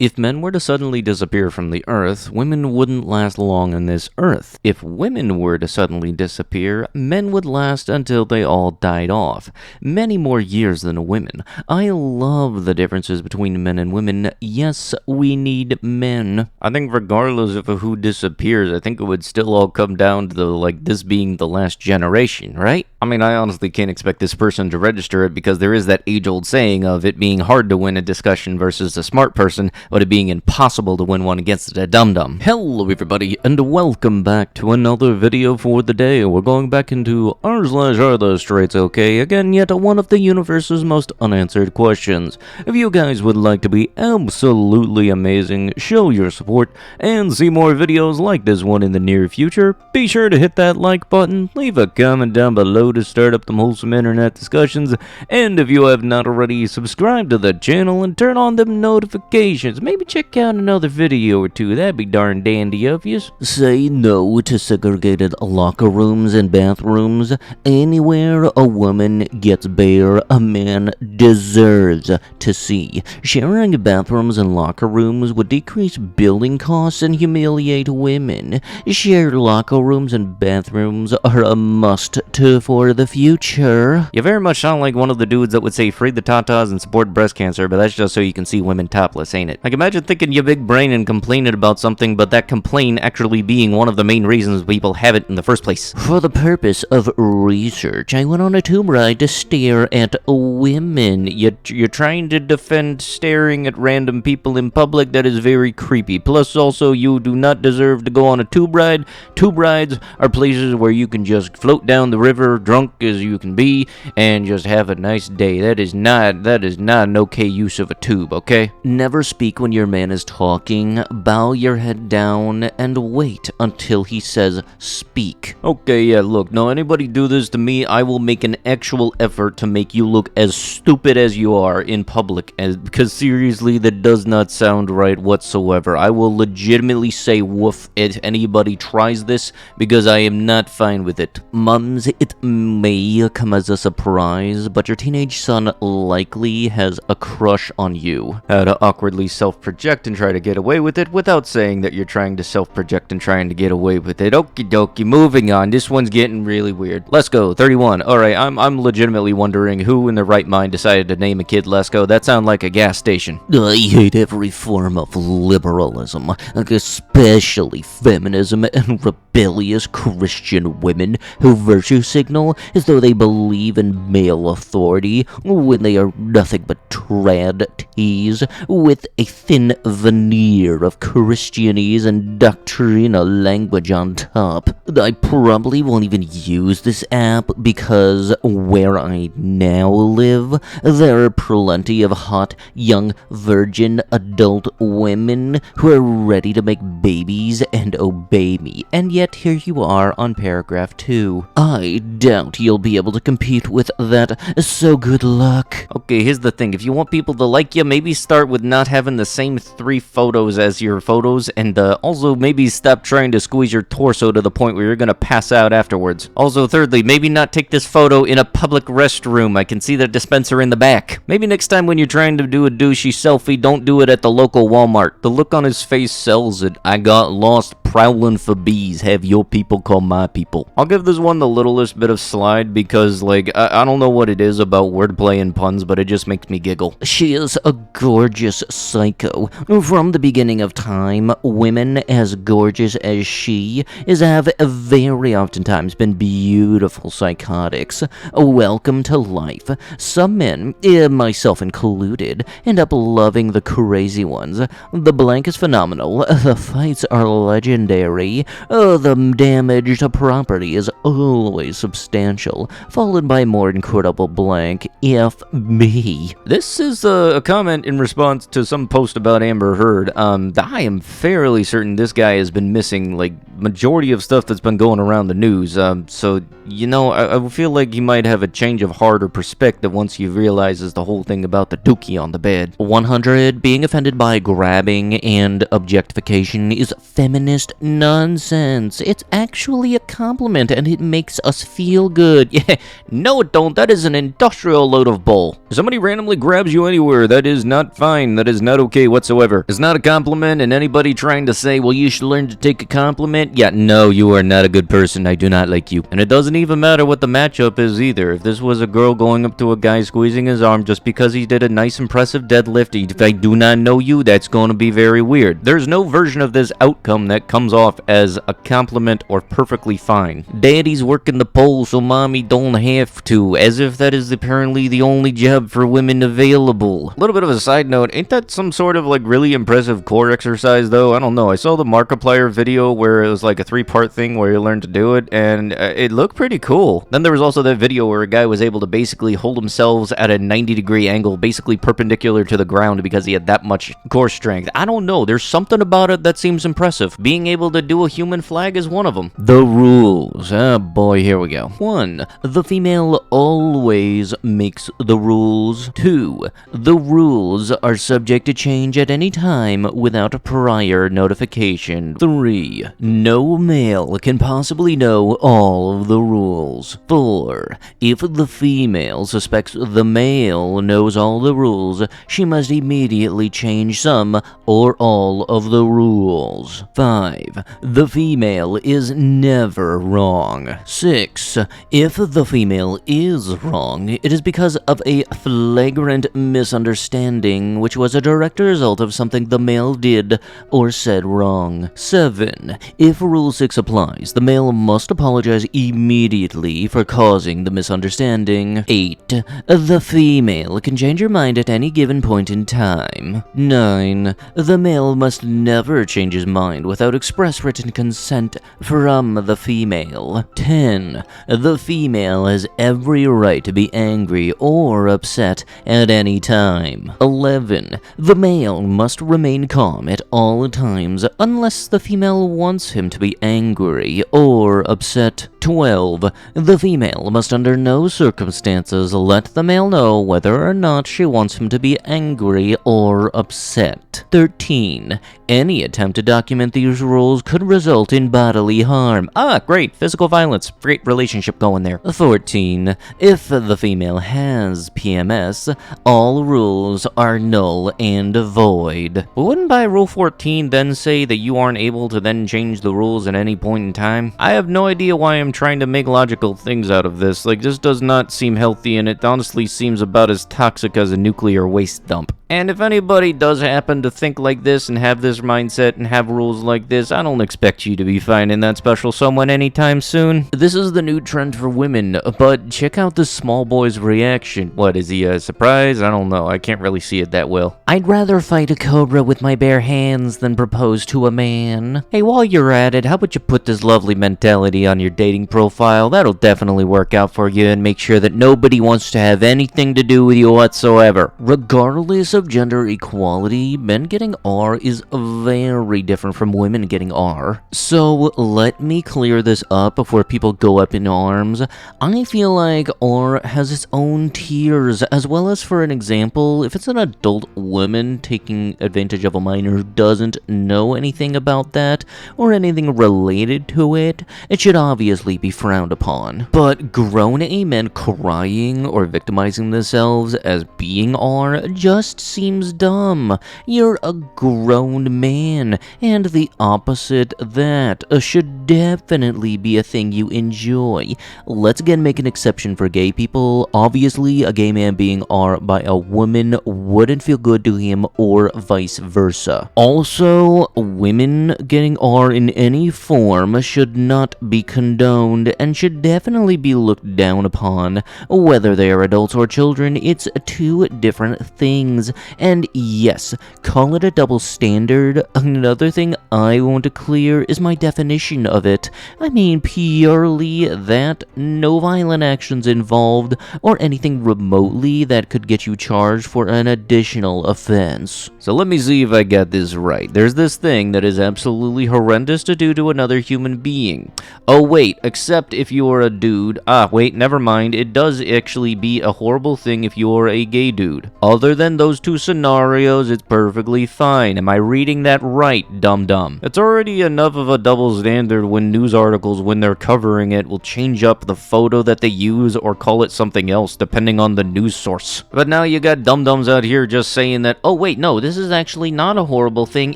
If men were to suddenly disappear from the earth, women wouldn't last long on this earth. If women were to suddenly disappear, men would last until they all died off. Many more years than women. I love the differences between men and women. Yes, we need men. I think regardless of who disappears, I think it would still all come down to this being the last generation, right? I mean, I honestly can't expect this person to register it because there is that age-old saying of it being hard to win a discussion versus a smart person, but it being impossible to win one against a dum-dum. Hello everybody, and welcome back to another video for the day. We're going back into AreTheStraightsOK, again, yet one of the universe's most unanswered questions. If you guys would like to be absolutely amazing, show your support, and see more videos like this one in the near future, be sure to hit that like button, leave a comment down below to start up them wholesome internet discussions, and if you have not already, subscribe to the channel and turn on them notifications. Maybe check out another video or two, that'd be darn dandy of you. Say no to segregated locker rooms and bathrooms. Anywhere a woman gets bare, a man deserves to see. Sharing bathrooms and locker rooms would decrease building costs and humiliate women. Shared locker rooms and bathrooms are a must for the future. You very much sound like one of the dudes that would say free the tatas and support breast cancer, but that's just so you can see women topless, ain't it? Like, imagine thinking you big brain and complaining about something, but that complaint actually being one of the main reasons people have it in the first place. For the purpose of research, I went on a tomb ride to stare at women. You're trying to defend staring at random people in public. That is very creepy. Plus, also, you do not deserve to go on a tube ride. Tube rides are places where you can just float down the river, drunk as you can be, and just have a nice day. That is not an okay use of a tube, okay? Never speak when your man is talking. Bow your head down and wait until he says speak. Okay, yeah, look, no, anybody do this to me, I will make an actual effort to make you look as stupid as you are in public, because seriously, that does not sound right whatsoever. I will legitimately say woof if anybody tries this, because I am not fine with it. Mums, it may come as a surprise, but your teenage son likely has a crush on you. How to awkwardly self-project and try to get away with it without saying that you're trying to self-project and trying to get away with it. Okie dokie, moving on. This one's getting really weird. Let's go, 31. Alright, I'm legitimately wondering who in their right mind decided to name a kid Lesko. That sounds like a gas station. I hate every form of liberalism, especially feminism and rebellious Christian women who virtue signal as though they believe in male authority when they are nothing but trad teas with a thin veneer of Christianese and doctrinal language on top. I probably won't even use this app because where I now live, there are plenty of hot, young, virgin, adult women who are ready to make babies and obey me, and yet here you are on paragraph 2. I doubt you'll be able to compete with that, so good luck. Okay, here's the thing. If you want people to like you, maybe start with not having the same 3 photos as your photos, and also maybe stop trying to squeeze your torso to the point where you're gonna pass out afterwards. Also, thirdly, maybe not take this photo in a public restroom. I can see the dispenser in the back. Maybe next time when you're trying to do a douchey selfie, don't do it at the local Walmart. The look on his face sells it. I got lost prowling for bees. Have your people call my people. I'll give this one the littlest bit of slide because, like, I don't know what it is about wordplay and puns, but it just makes me giggle. She is a gorgeous psycho. From the beginning of time, women as gorgeous as she have very oftentimes been beautiful psychotics. Welcome to life. Some men, myself included, end up loving the crazy ones. The blank is phenomenal. The fights are legendary. The damage to property is always substantial, followed by more incredible blank, if me. This is a comment in response to some post about Amber Heard. I am fairly certain this guy has been missing, like, majority of stuff that's been going around the news. So, I feel like you might have a change of heart or perspective once you realizes the whole thing about the dookie on the bed. 100. Being offended by grabbing and objectification is feminist nonsense. It's actually a compliment and it makes us feel good. Yeah, no it don't. That is an industrial load of bull. If somebody randomly grabs you anywhere, that is not fine. That is not okay whatsoever. It's not a compliment, and anybody trying to say, well, you should learn to take a compliment, yeah, no, you are not a good person. I do not like you. And it doesn't even matter what the matchup is either. If this was a girl going up to a guy squeezing his arm just because he did a nice impressive deadlift, if I do not know you, that's going to be very weird. There's no version of this outcome that comes off as a compliment or perfectly fine. Daddy's working the pole so mommy don't have to, as if that is apparently the only job for women available. A little bit of a side note, ain't that some sort of like really impressive core exercise though? I don't know. I saw the Markiplier video where it was like a 3-part thing where you learned to do it, and it looked pretty cool. Then there was also that video where a guy was able to basically hold himself at a 90-degree angle, basically perpendicular to the ground because he had that much core strength. I don't know. There's something about it that seems impressive. Being able to do a human flag is one of them. The rules. Oh boy, here we go. 1. The female always makes the rules. 2. The rules are subject to change at any time without a prior notification. 3. No male can possibly know all of the rules. 4. If the female suspects the male knows all the rules, she must immediately change some or all of the rules. 5. The female is never wrong. 6. If the female is wrong, it is because of a flagrant misunderstanding, which was a direct result of something the male did or said wrong. 7. If Rule 6 applies, the male must apologize immediately for causing the misunderstanding. 8. The female can change her mind at any given point in time. 9. The male must never change his mind without express written consent from the female. 10. The female has every right to be angry or upset at any time. 11. The male must remain calm at all times unless the female wants him to be angry or upset. 12. The female must under no circumstances let the male know whether or not she wants him to be angry or upset. 13. Any attempt to document these rules could result in bodily harm. Great. Physical violence. Great relationship going there. 14. If the female has PMS, all rules are null and void. Wouldn't by Rule 14 then say that you aren't able to then change the rules at any point in time? I have no idea why I'm trying to make logical things out of this. Like, this does not seem healthy, and it honestly seems about as toxic as a nuclear waste dump. And if anybody does happen to think like this and have this mindset and have rules like this, I don't expect you to be finding that special someone anytime soon. This is the new trend for women, but check out this small boy's reaction. What, is he surprised? I don't know. I can't really see it that well. I'd rather fight a cobra with my bare hands than propose to a man. Hey, while you're at it, how about you put this lovely mentality on your dating profile? That'll definitely work out for you and make sure that nobody wants to have anything to do with you whatsoever. Regardless of gender equality, men getting R is very different from women getting R. So let me clear this up before people go up in arms. I feel like R has its own tiers, as well as, for an example, if it's an adult woman taking advantage of a minor who doesn't know anything about that or anything related to it, it should obviously be frowned upon. But grown men crying or victimizing themselves as being R just seems dumb. You're a grown man, and the opposite that should definitely be a thing you enjoy. Let's again make an exception for gay people. Obviously, a gay man being R by a woman wouldn't feel good to him, or vice versa. Also, women getting R in any form should not be condoned and should definitely be looked down upon. Whether they are adults or children, it's two different things. and yes, call it a double standard. Another thing I want to clear is my definition of it. I mean purely that no violent actions involved or anything remotely that could get you charged for an additional offense. So let me see if I get this right. There's this thing that is absolutely horrendous to do to another human being. Oh wait, except if you're a dude. Wait, never mind. It does actually be a horrible thing if you're a gay dude. Other than those two scenarios, it's perfectly fine. Am I reading that right, dum-dum? It's already enough of a double standard when news articles, when they're covering it, will change up the photo that they use or call it something else depending on the news source. But now you got dum-dums out here just saying that, oh wait, no, this is actually not a horrible thing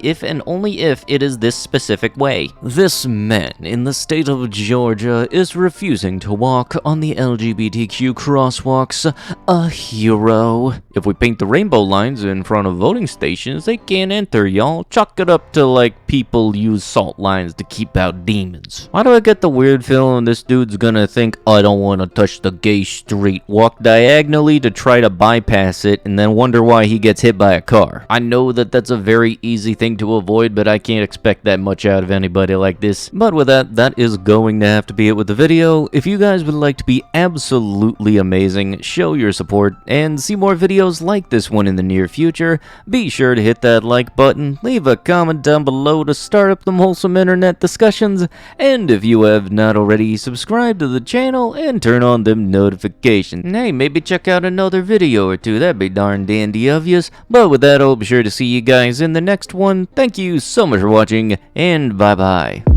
if and only if it is this specific way. This man in the state of Georgia is refusing to walk on the LGBTQ crosswalks. A hero. If we paint the rainbow lines in front of voting stations, they can't enter, y'all. Chalk it up to like people use salt lines to keep out demons. Why do I get the weird feeling this dude's gonna think, I don't want to touch the gay street, walk diagonally to try to bypass it, and then wonder why he gets hit by a car? I know that that's a very easy thing to avoid, but I can't expect that much out of anybody like this. But with that, that is going to have to be it with the video. If you guys would like to be absolutely amazing, show your support, and see more videos like this one in the near future, be sure to hit that like button, leave a comment down below to start up them wholesome internet discussions, and if you have not already, subscribe to the channel and turn on them notifications. Hey, maybe check out another video or two, that'd be darn dandy of yous. But with that, I'll be sure to see you guys in the next one. Thank you so much for watching, and bye bye.